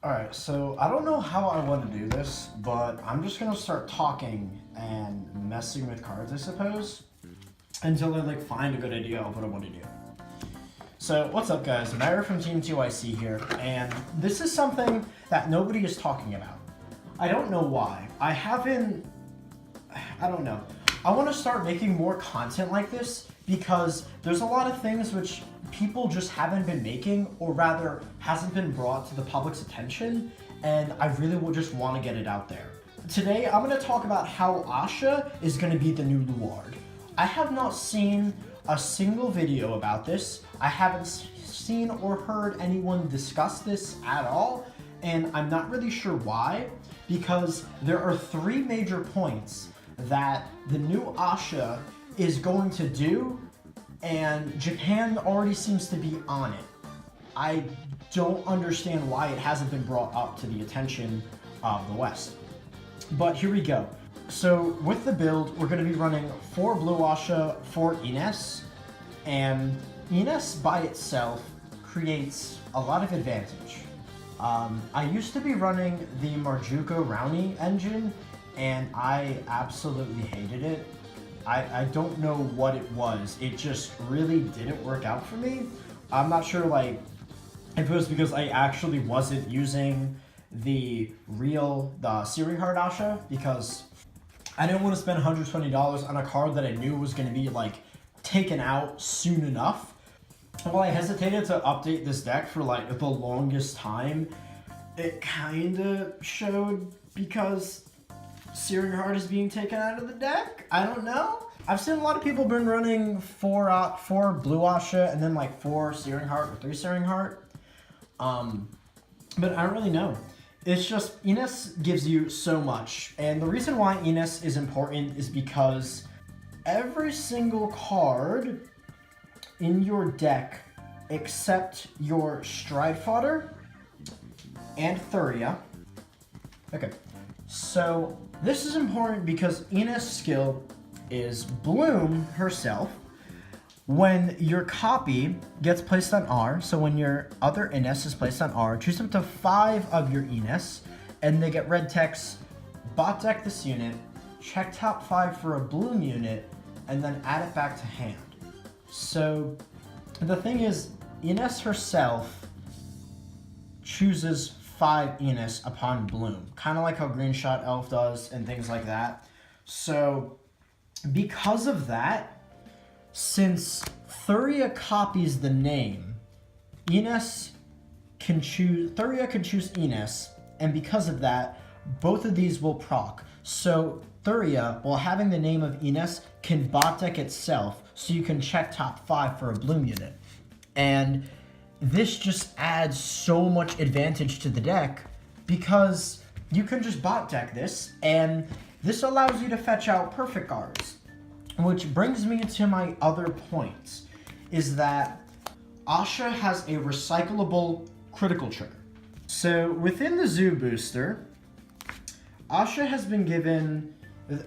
Alright, so I don't know how I want to do this, but I'm just gonna start talking and messing with cards, I suppose, until I find a good idea of what I want to do. So, what's up guys, Myra from Team 2IC here, and this is something that nobody is talking about. I don't know why. I don't know. I want to start making more content like this because there's a lot of things which people just haven't been making, or rather hasn't been brought to the public's attention, and I really will just want to get it out there. Today I'm going to talk about how Ahsha is going to be the new Luard. I have not seen a single video about this. I haven't seen or heard anyone discuss this at all, and I'm not really sure why, because there are three major points that the new Ahsha is going to do, and Japan already seems to be on it. I don't understand why it hasn't been brought up to the attention of the West. But here we go. So with the build, we're going to be running 4 Blue Ahsha, 4 Ines, and Ines by itself creates a lot of advantage. I used to be running the Marjuko Rowney engine, and I absolutely hated it. I don't know what it was. It just really didn't work out for me. I'm not sure if it was because I actually wasn't using the Searing Heart Ahsha, because I didn't want to spend $120 on a card that I knew was going to be taken out soon enough. While I hesitated to update this deck for the longest time, it kinda showed because Searing Heart is being taken out of the deck. I don't know. I've seen a lot of people been running 4 Blue Ahsha and then 4 Searing Heart or 3 Searing Heart. But I don't really know. It's just Ines gives you so much, and the reason why Ines is important is because every single card in your deck except your Stride Fodder and Thuria. Okay, so this is important because Ines' skill is Bloom herself. When your copy gets placed on R, so when your other Ines is placed on R, choose up to 5 of your Ines, and they get red text, bot deck this unit, check top 5 for a Bloom unit, and then add it back to hand. So the thing is, Ines herself chooses 5 Ines upon Bloom, kind of like how Green Shot Elf does and things like that. So because of that, since Thuria copies the name, Thuria can choose Ines, and because of that, both of these will proc. So Thuria, while having the name of Ines, can bot deck itself, so you can check top 5 for a Bloom unit. And this just adds so much advantage to the deck because you can just bot deck this, and this allows you to fetch out perfect cards. Which brings me to my other point, is that Ahsha has a recyclable critical trigger. So within the Zoo booster, Ahsha has been given,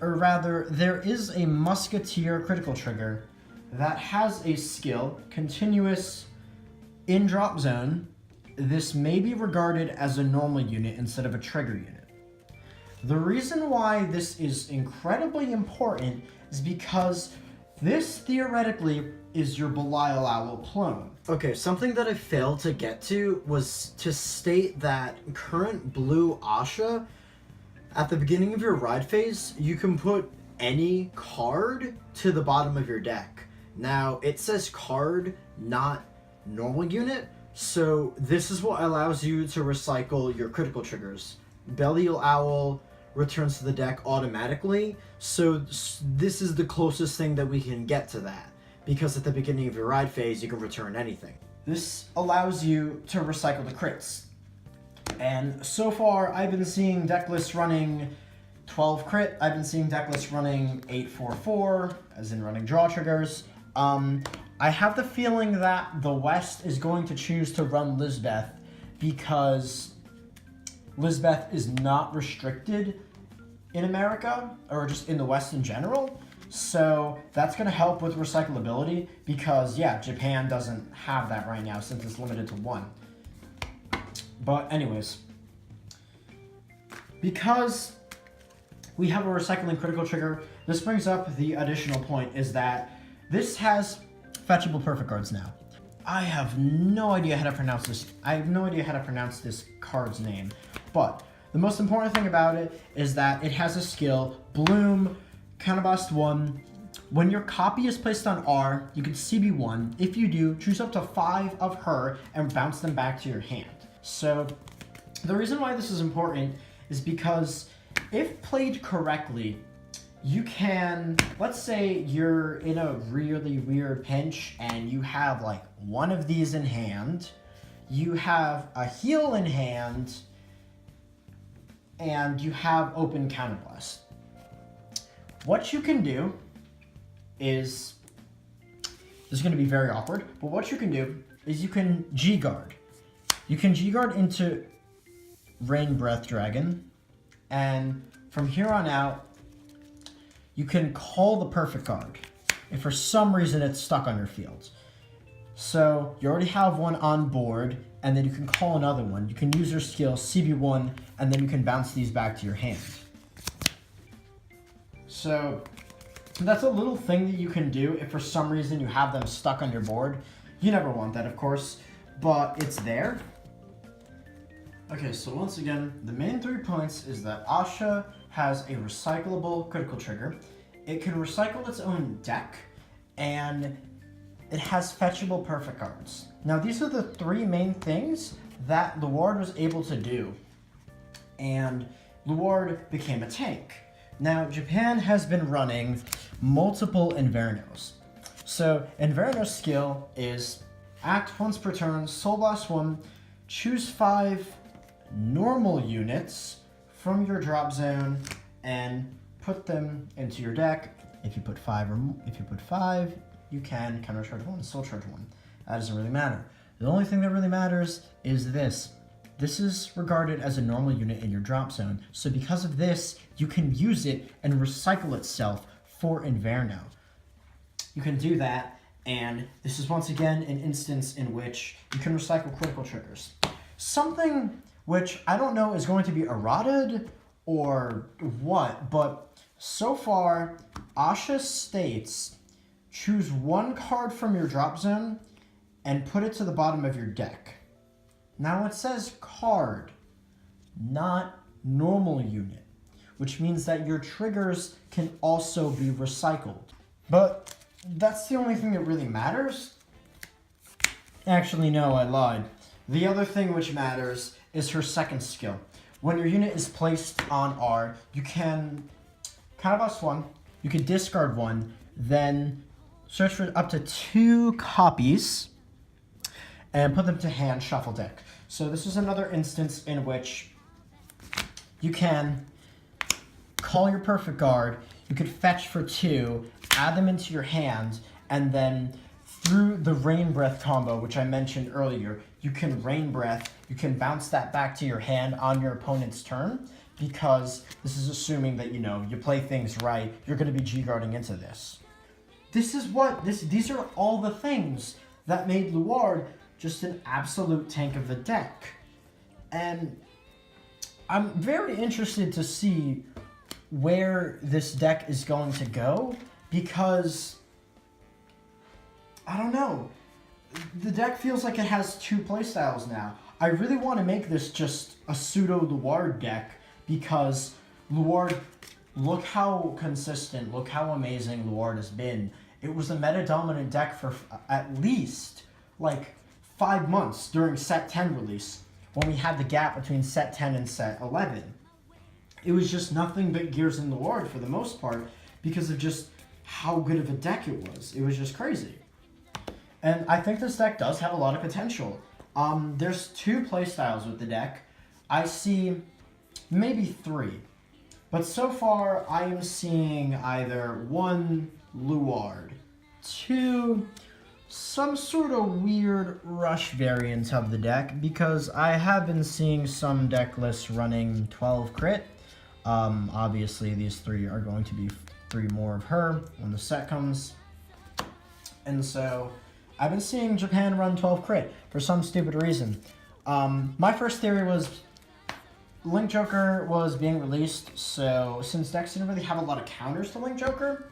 or rather, there is a Musketeer critical trigger that has a skill, Continuous In-Drop Zone. This may be regarded as a normal unit instead of a trigger unit. The reason why this is incredibly important is because this theoretically is your Belial Owl clone. Okay, something that I failed to get to was to state that current Blue Ahsha, at the beginning of your ride phase, you can put any card to the bottom of your deck. Now, it says card, not normal unit, so this is what allows you to recycle your critical triggers. Belial Owl returns to the deck automatically, so this is the closest thing that we can get to that, because at the beginning of your ride phase you can return anything. This allows you to recycle the crits, and so far I've been seeing deck lists running 12 crit, I've been seeing deck lists running 844, as in running draw triggers. I have the feeling that the West is going to choose to run Lisbeth because Lisbeth is not restricted in America, or just in the West in general. So that's going to help with recyclability because, yeah, Japan doesn't have that right now since it's limited to 1. But anyways, because we have a recycling critical trigger, this brings up the additional point is that this has fetchable perfect cards now. I have no idea how to pronounce this. I have no idea how to pronounce this card's name, but the most important thing about it is that it has a skill, Bloom, Counterblast 1. When your copy is placed on R, you can CB1. If you do, choose up to 5 of her and bounce them back to your hand. So the reason why this is important is because if played correctly, you can, let's say you're in a really weird pinch and you have like one of these in hand, you have a heal in hand, and you have open counterblast. What you can do is, this is going to be very awkward, but what you can do is you can G-guard. You can G-guard into Rain Breath Dragon, and from here on out, you can call the perfect card if for some reason it's stuck on your field. So you already have one on board, and then you can call another one. You can use your skill CB1, and then you can bounce these back to your hand. So that's a little thing that you can do if for some reason you have them stuck on your board. You never want that, of course, but it's there. Okay, so once again, the main 3 points is that Ahsha has a recyclable critical trigger. It can recycle its own deck, and it has fetchable perfect cards. Now, these are the 3 main things that Luard was able to do, and Luard became a tank. Now, Japan has been running multiple Invernos. So, Inverno's skill is act once per turn, Soul Blast 1, choose 5 normal units from your drop zone and put them into your deck. If you put 5, you can countercharge 1, soul charge 1. That doesn't really matter. The only thing that really matters is this. This is regarded as a normal unit in your drop zone, so because of this, you can use it and recycle itself for Inverno. You can do that, and this is once again an instance in which you can recycle critical triggers. Something which I don't know is going to be errated or what, but so far, Ahsha states, choose 1 card from your drop zone and put it to the bottom of your deck. Now it says card, not normal unit, which means that your triggers can also be recycled. But that's the only thing that really matters. Actually, no, I lied. The other thing which matters is her second skill. When your unit is placed on R, you can counterblast 1, you can discard 1, then search for up to 2 copies and put them to hand, shuffle deck. So this is another instance in which you can call your perfect guard, you could fetch for 2, add them into your hand, and then through the Rain Breath combo, which I mentioned earlier, you can Rain Breath, you can bounce that back to your hand on your opponent's turn, because this is assuming that, you play things right, you're going to be G-guarding into this. These are all the things that made Luard just an absolute tank of the deck. And I'm very interested to see where this deck is going to go, because I don't know. The deck feels like it has 2 playstyles now. I really want to make this just a pseudo Luard deck, because Luard, look how consistent, look how amazing Luard has been. It was a meta-dominant deck for at least like 5 months during set 10 release, when we had the gap between set 10 and set 11. It was just nothing but Gears in Luard for the most part, because of just how good of a deck it was. It was just crazy. And I think this deck does have a lot of potential. There's 2 playstyles with the deck. I see maybe 3. But so far, I am seeing either 1, Luard, 2, some sort of weird rush variant of the deck, because I have been seeing some deck lists running 12 crit. Obviously, these 3 are going to be 3 more of her when the set comes. And so I've been seeing Japan run 12 crit for some stupid reason. My first theory was Link Joker was being released, so since decks didn't really have a lot of counters to Link Joker,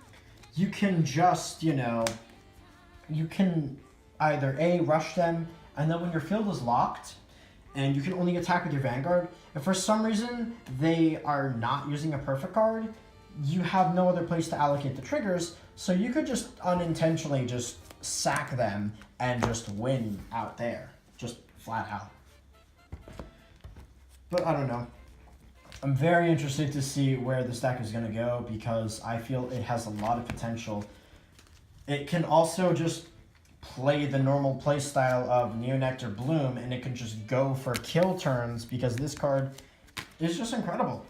you can just, you can either A, rush them, and then when your field is locked, and you can only attack with your Vanguard, if for some reason they are not using a perfect card, you have no other place to allocate the triggers, so you could just unintentionally just sack them and just win out there, just flat out. But I don't know. I'm very interested to see where this deck is going to go because I feel it has a lot of potential. It can also just play the normal play style of Neonectar Bloom, and it can just go for kill turns because this card is just incredible.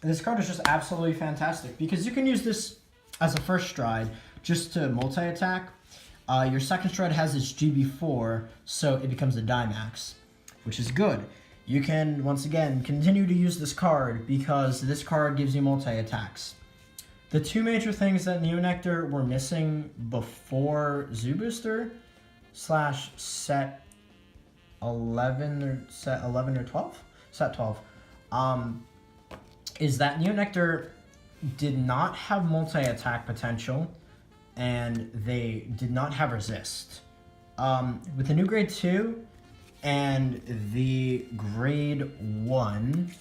This card is just absolutely fantastic because you can use this as a first stride just to multi-attack. Your second stride has its GB4, so it becomes a Dimax, which is good. You can, once again, continue to use this card because this card gives you multi-attacks. The two major things that Neonectar were missing before Zoo Booster / set 11 or 12? Set 12. Is that Neonectar did not have multi-attack potential and they did not have resist. With the new grade 2 and the grade 1,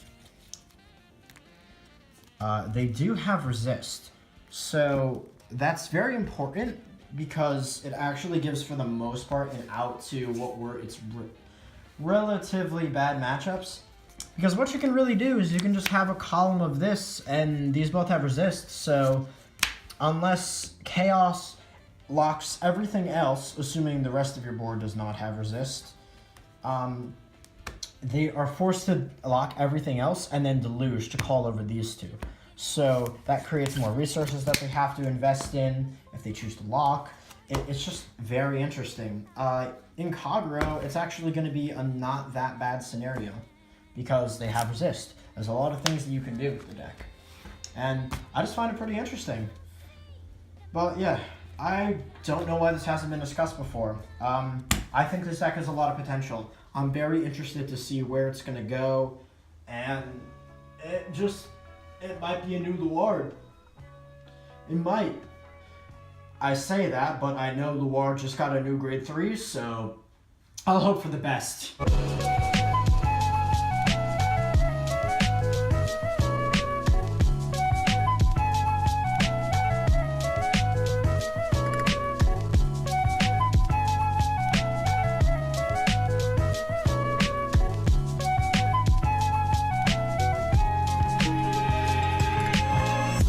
they do have resist. So that's very important because it actually gives, for the most part, an out to what were its relatively bad matchups. Because what you can really do is you can just have a column of this, and these both have resist, so unless Chaos locks everything else, assuming the rest of your board does not have resist, they are forced to lock everything else and then Deluge to call over these two. So that creates more resources that they have to invest in if they choose to lock. It's just very interesting. In Kagero, it's actually going to be a not that bad scenario because they have resist. There's a lot of things that you can do with the deck. And I just find it pretty interesting. But yeah, I don't know why this hasn't been discussed before. I think this deck has a lot of potential. I'm very interested to see where it's going to go. And it might be a new Luard. It might. I say that, but I know Luard just got a new grade 3, so I'll hope for the best.